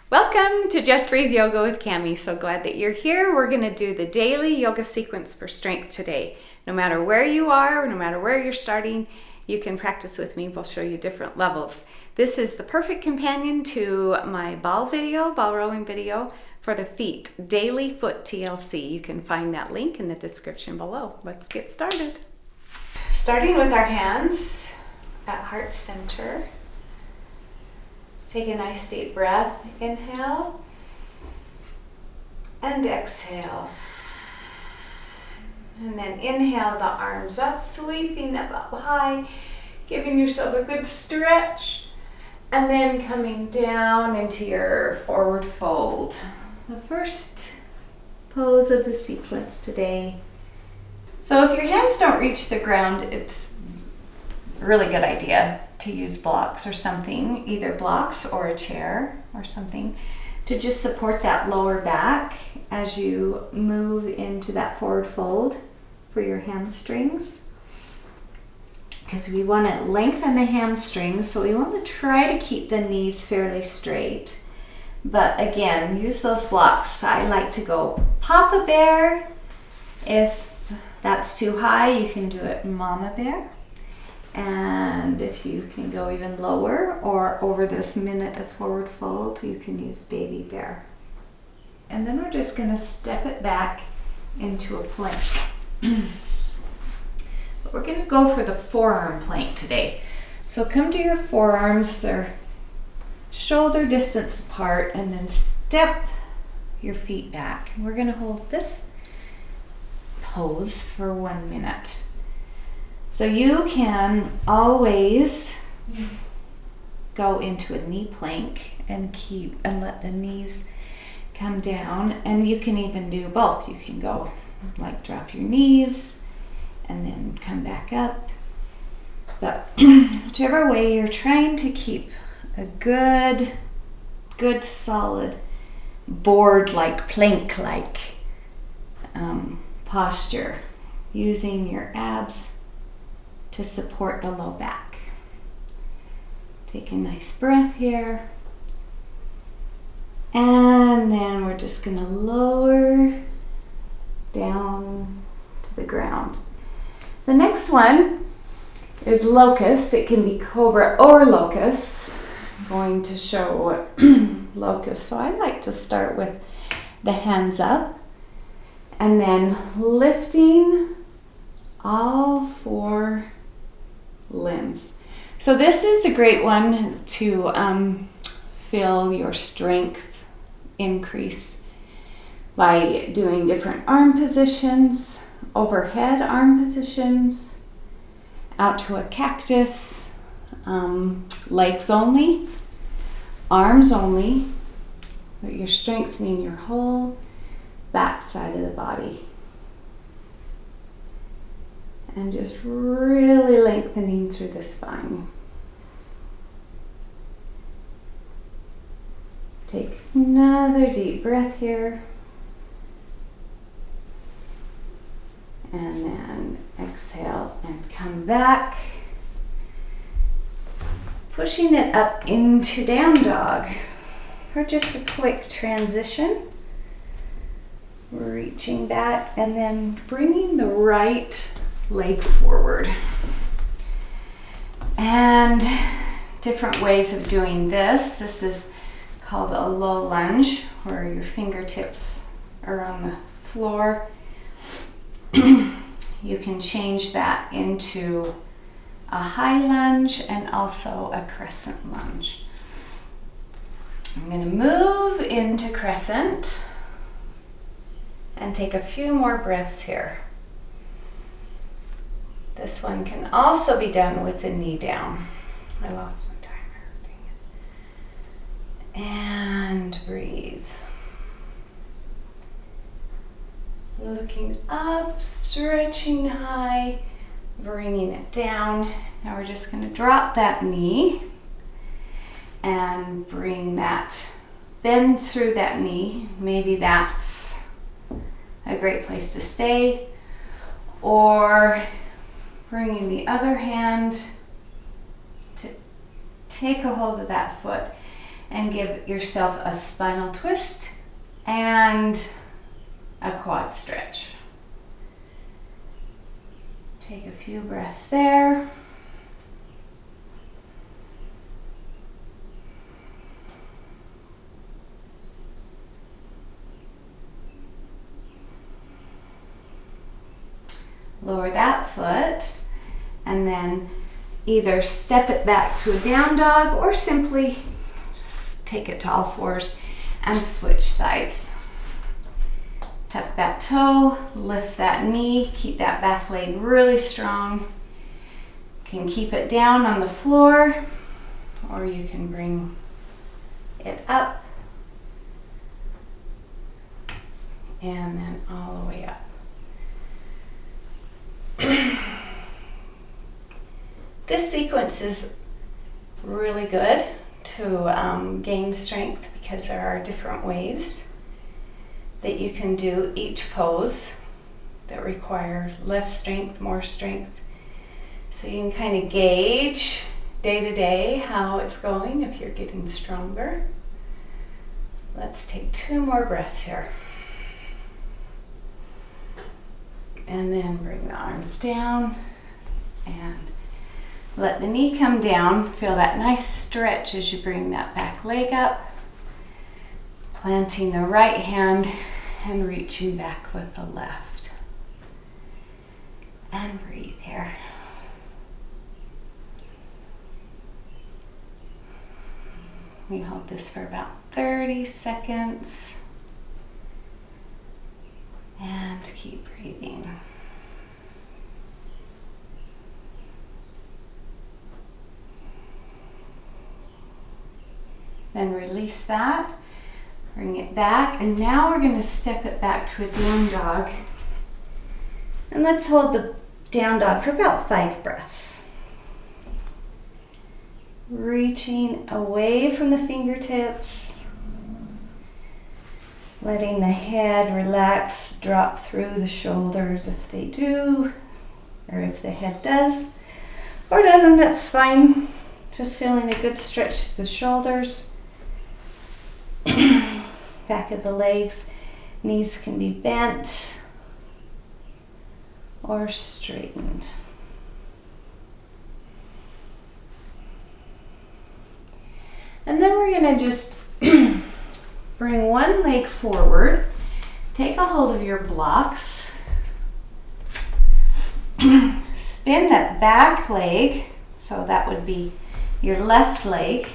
Welcome to Just Breathe Yoga with Cami. So glad that you're here. We're going to do the daily yoga sequence for strength today. No matter where you are, no matter where you're starting, you can practice with me. We'll show you different levels. This is the perfect companion to my ball rowing video for the feet, Daily Foot TLC. You can find that link in the description below. Let's get started. Starting with our hands at heart center. Take a nice deep breath. Inhale and exhale. And then inhale the arms up, sweeping them up high, giving yourself a good stretch. And then coming down into your forward fold. The first pose of the sequence today. So if your hands don't reach the ground, it's a really good idea to use blocks or something, either blocks or a chair or something, to just support that lower back as you move into that forward fold for your hamstrings. Because we want to lengthen the hamstrings, so we want to try to keep the knees fairly straight. But again, use those blocks. I like to go Papa Bear. If that's too high, you can do it Mama Bear. And if you can go even lower or over this minute of forward fold, you can use Baby Bear. And then we're just going to step it back into a plank. But we're going to go for the forearm plank today. So come to your forearms, they're shoulder distance apart, and then step your feet back. We're going to hold this pose for 1 minute. So you can always go into a knee plank and let the knees come down, and you can even do both. You can go like drop your knees and then come back up. But whichever way, you're trying to keep a good solid board-like, plank-like posture, using your abs to support the low back. Take a nice breath here. And then we're just going to lower down to the ground. The next one is Locust. It can be Cobra or Locust. I'm going to show Locust. So I like to start with the hands up and then lifting all four limbs. So this is a great one to feel your strength increase by doing different arm positions, overhead arm positions, out to a cactus, legs only, arms only, but you're strengthening your whole back side of the body. And just really lengthening through the spine. Take another deep breath here. And then exhale and come back. Pushing it up into down dog for just a quick transition. Reaching back and then bringing the right leg forward. And different ways of doing this. This is called a low lunge, where your fingertips are on the floor. You can change that into a high lunge and also a crescent lunge. I'm going to move into crescent and take a few more breaths here. This one can also be done with the knee down. I lost my timer. Dang it. And breathe. Looking up, stretching high, bringing it down. Now we're just going to drop that knee and bring that, bend through that knee. Maybe that's a great place to stay. Or bringing the other hand to take a hold of that foot and give yourself a spinal twist and a quad stretch. Take a few breaths there. Lower that foot and then either step it back to a down dog or simply take it to all fours and switch sides. Tuck that toe, lift that knee, keep that back leg really strong. You can keep it down on the floor or you can bring it up and then all the way up. This sequence is really good to gain strength because there are different ways that you can do each pose that require less strength, more strength. So you can kind of gauge day to day how it's going if you're getting stronger. Let's take 2 more breaths here. And then bring the arms down and let the knee come down. Feel that nice stretch as you bring that back leg up. Planting the right hand and reaching back with the left. And breathe here. We hold this for about 30 seconds. And keep breathing. Then release that, bring it back, and now we're going to step it back to a down dog. And let's hold the down dog for about 5 breaths. Reaching away from the fingertips. Letting the head relax, drop through the shoulders if they do, or if the head does, or doesn't, that's fine. Just feeling a good stretch to the shoulders, back of the legs, knees can be bent or straightened. And then we're going to just bring one leg forward, take a hold of your blocks, spin that back leg, so that would be your left leg,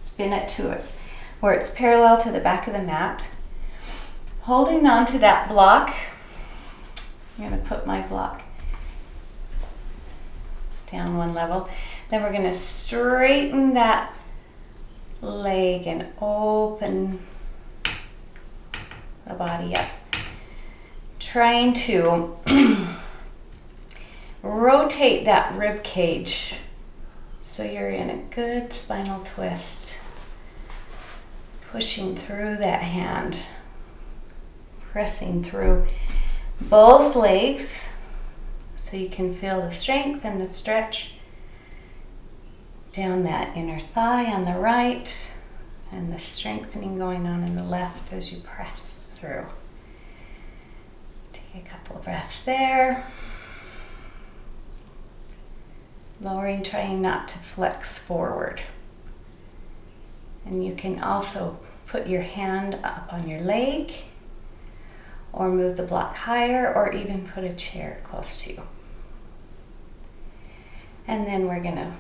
spin it to us where it's parallel to the back of the mat. Holding on to that block, I'm going to put my block down 1 level, then we're going to straighten that leg and open the body up, trying to rotate that rib cage so you're in a good spinal twist, pushing through that hand, pressing through both legs so you can feel the strength and the stretch down that inner thigh on the right and the strengthening going on in the left as you press through. Take a couple of breaths there. Lowering, trying not to flex forward. And you can also put your hand up on your leg or move the block higher or even put a chair close to you. And then we're going to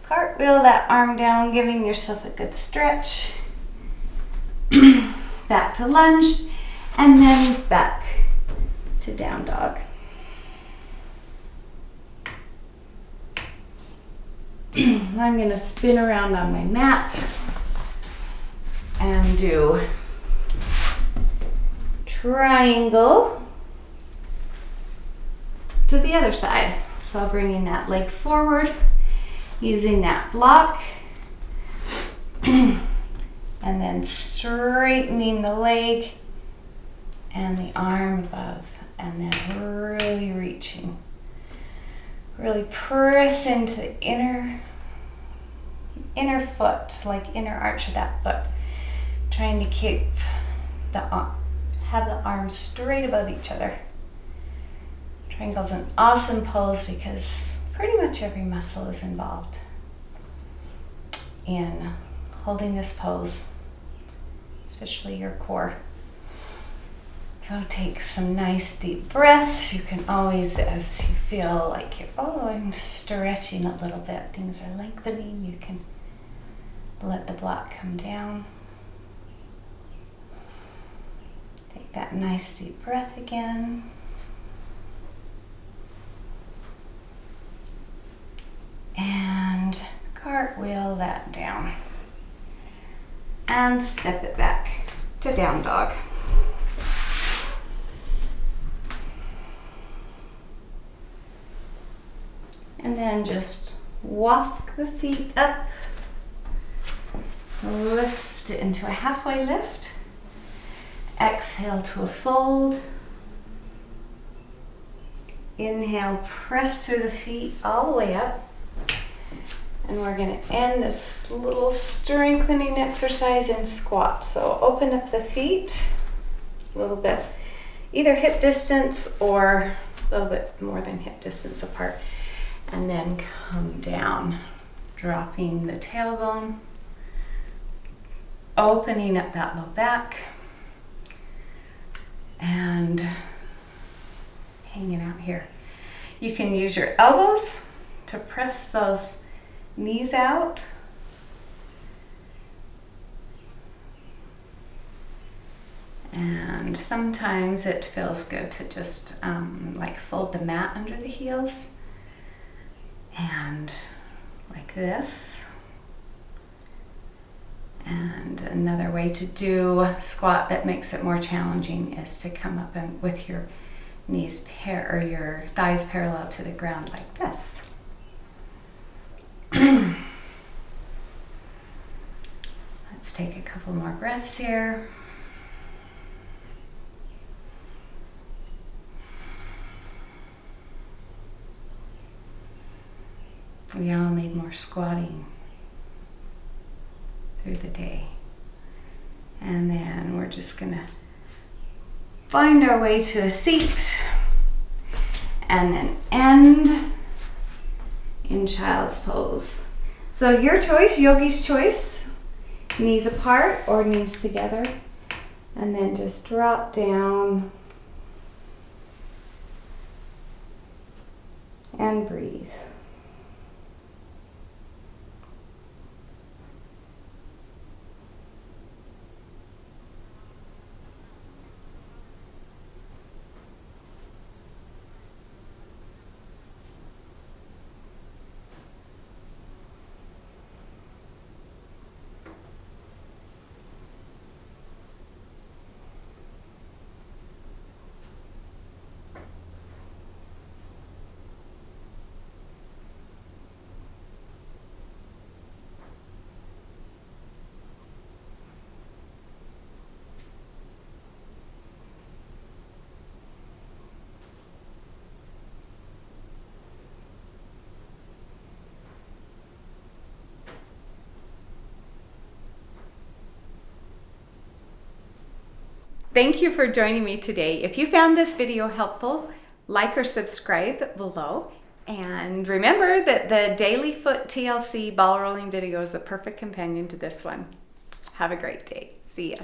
cartwheel that arm down, giving yourself a good stretch. Back to lunge, and then back to down dog. I'm going to spin around on my mat and do triangle to the other side. So bringing that leg forward, using that block, and then straightening the leg and the arm above, and then really reaching. Really press into the inner inner foot, like inner arch of that foot. Trying to keep have the arms straight above each other. Triangle's an awesome pose because pretty much every muscle is involved in holding this pose, especially your core. So take some nice deep breaths. You can always, as you feel like you're, oh, I'm stretching a little bit, things are lengthening, you can let the block come down. Take that nice deep breath again. And cartwheel that down. And step it back to down dog. And then just walk the feet up. Lift it into a halfway lift. Exhale to a fold. Inhale, press through the feet all the way up. And we're going to end this little strengthening exercise in squat. So open up the feet a little bit, either hip distance or a little bit more than hip distance apart. And then come down, dropping the tailbone, opening up that low back, and hanging out here. You can use your elbows to press those knees out. And sometimes it feels good to just like fold the mat under the heels. And like this. And another way to do a squat that makes it more challenging is to come up and with your knees or your thighs parallel to the ground like this. Let's take a couple more breaths here. We all need more squatting through the day. And then we're just gonna find our way to a seat and then end in child's pose. So your choice, yogi's choice, knees apart or knees together, and then just drop down and breathe. Thank you for joining me today. If you found this video helpful, like or subscribe below. And remember that the Daily Foot TLC ball rolling video is the perfect companion to this one. Have a great day. See ya.